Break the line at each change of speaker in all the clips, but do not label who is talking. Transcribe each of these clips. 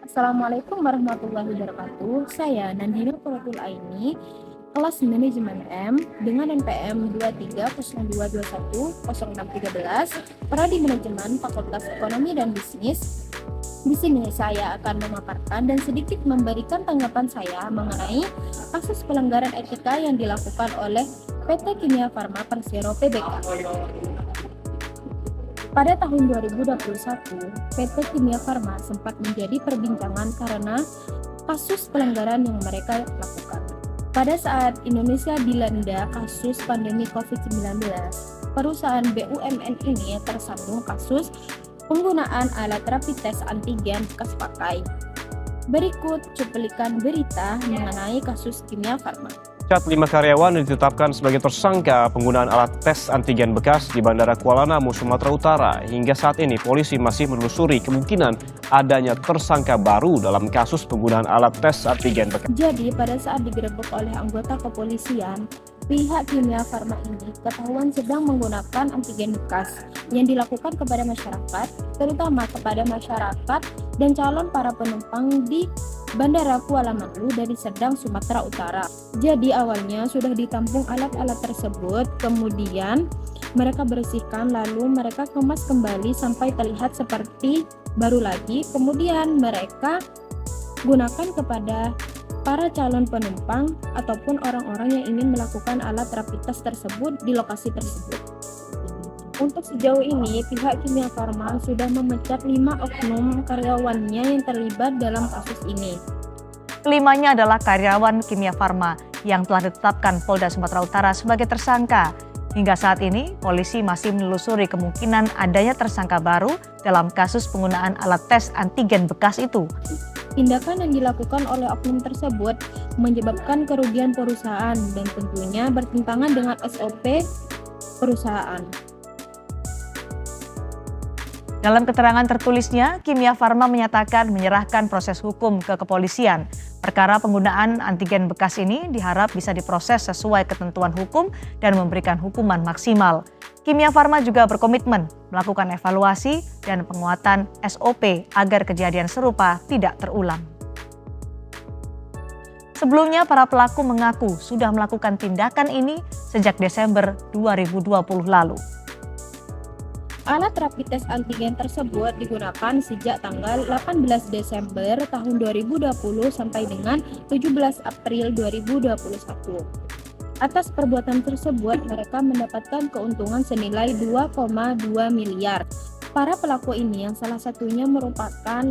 Assalamualaikum warahmatullahi wabarakatuh. Saya Nandina Quratul Aini, kelas manajemen M dengan NPM 2302210613, prodi manajemen Fakultas Ekonomi dan Bisnis. Di sini saya akan memaparkan dan sedikit memberikan tanggapan saya mengenai kasus pelanggaran etika yang dilakukan oleh PT Kimia Farma Persero PBK. Pada tahun 2021, PT Kimia Farma sempat menjadi perbincangan karena kasus pelanggaran yang mereka lakukan. Pada saat Indonesia dilanda kasus pandemi COVID-19, perusahaan BUMN ini tersandung kasus penggunaan alat rapid test antigen bekas pakai. Berikut cuplikan berita mengenai kasus Kimia Farma.
5 karyawan ditetapkan sebagai tersangka penggunaan alat tes antigen bekas di Bandara Kuala Namu, Sumatera Utara. Hingga saat ini polisi masih menelusuri kemungkinan adanya tersangka baru dalam kasus penggunaan alat tes antigen bekas.
Jadi pada saat digerebek oleh anggota kepolisian, pihak Kimia Farma ini ketahuan sedang menggunakan antigen bekas yang dilakukan kepada masyarakat, terutama kepada masyarakat dan calon para penumpang di Bandara Kuala Namu dari Sedang, Sumatera Utara. Jadi awalnya sudah ditampung alat-alat tersebut, kemudian mereka bersihkan lalu mereka kemas kembali sampai terlihat seperti baru lagi. Kemudian mereka gunakan kepada para calon penumpang ataupun orang-orang yang ingin melakukan alat rapid test tersebut di lokasi tersebut. Untuk sejauh ini, pihak Kimia Farma sudah memecat 5 oknum karyawannya yang terlibat dalam kasus ini.
Kelimanya adalah karyawan Kimia Farma yang telah ditetapkan Polda Sumatera Utara sebagai tersangka. Hingga saat ini, polisi masih menelusuri kemungkinan adanya tersangka baru dalam kasus penggunaan alat tes antigen bekas itu.
Tindakan yang dilakukan oleh oknum tersebut menyebabkan kerugian perusahaan dan tentunya bertentangan dengan SOP perusahaan.
Dalam keterangan tertulisnya, Kimia Farma menyatakan menyerahkan proses hukum ke kepolisian. Perkara penggunaan antigen bekas ini diharap bisa diproses sesuai ketentuan hukum dan memberikan hukuman maksimal. Kimia Farma juga berkomitmen melakukan evaluasi dan penguatan SOP agar kejadian serupa tidak terulang. Sebelumnya, para pelaku mengaku sudah melakukan tindakan ini sejak Desember 2020 lalu.
Alat rapid test antigen tersebut digunakan sejak tanggal 18 Desember tahun 2020 sampai dengan 17 April 2021. Atas perbuatan tersebut, mereka mendapatkan keuntungan senilai 2,2 miliar. Para pelaku ini yang salah satunya merupakan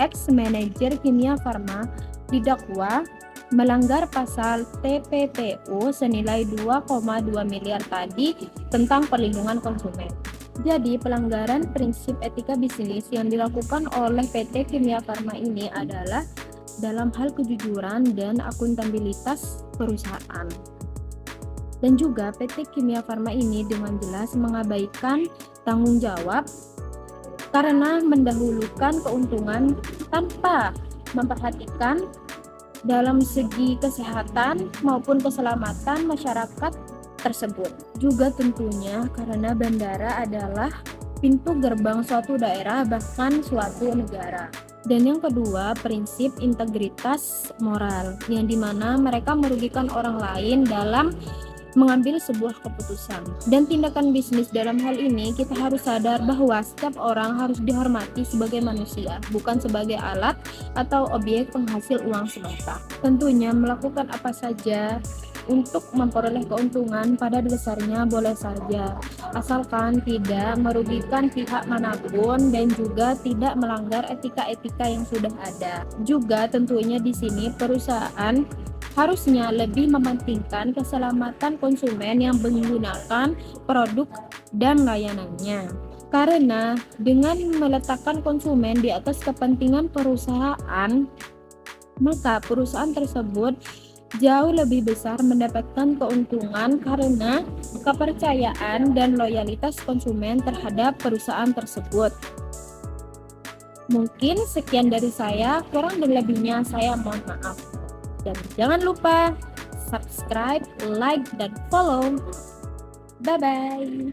ex-manajer Kimia Farma didakwa melanggar pasal TPPU senilai 2,2 miliar tadi tentang perlindungan konsumen. Jadi pelanggaran prinsip etika bisnis yang dilakukan oleh PT Kimia Farma ini adalah dalam hal kejujuran dan akuntabilitas perusahaan. Dan juga PT Kimia Farma ini dengan jelas mengabaikan tanggung jawab karena mendahulukan keuntungan tanpa memperhatikan dalam segi kesehatan maupun keselamatan masyarakat tersebut. Juga tentunya karena bandara adalah pintu gerbang suatu daerah bahkan suatu negara. Dan yang kedua, prinsip integritas moral yang dimana mereka merugikan orang lain dalam mengambil sebuah keputusan. Dan tindakan bisnis dalam hal ini kita harus sadar bahwa setiap orang harus dihormati sebagai manusia, bukan sebagai alat atau objek penghasil uang semata. Tentunya melakukan apa saja untuk memperoleh keuntungan pada dasarnya boleh saja, asalkan tidak merugikan pihak manapun dan juga tidak melanggar etika-etika yang sudah ada. Juga tentunya di sini perusahaan harusnya lebih mementingkan keselamatan konsumen yang menggunakan produk dan layanannya. Karena dengan meletakkan konsumen di atas kepentingan perusahaan, maka perusahaan tersebut jauh lebih besar mendapatkan keuntungan karena kepercayaan dan loyalitas konsumen terhadap perusahaan tersebut. Mungkin sekian dari saya, kurang dan lebihnya saya mohon maaf. Dan jangan lupa subscribe, like, dan follow. Bye-bye.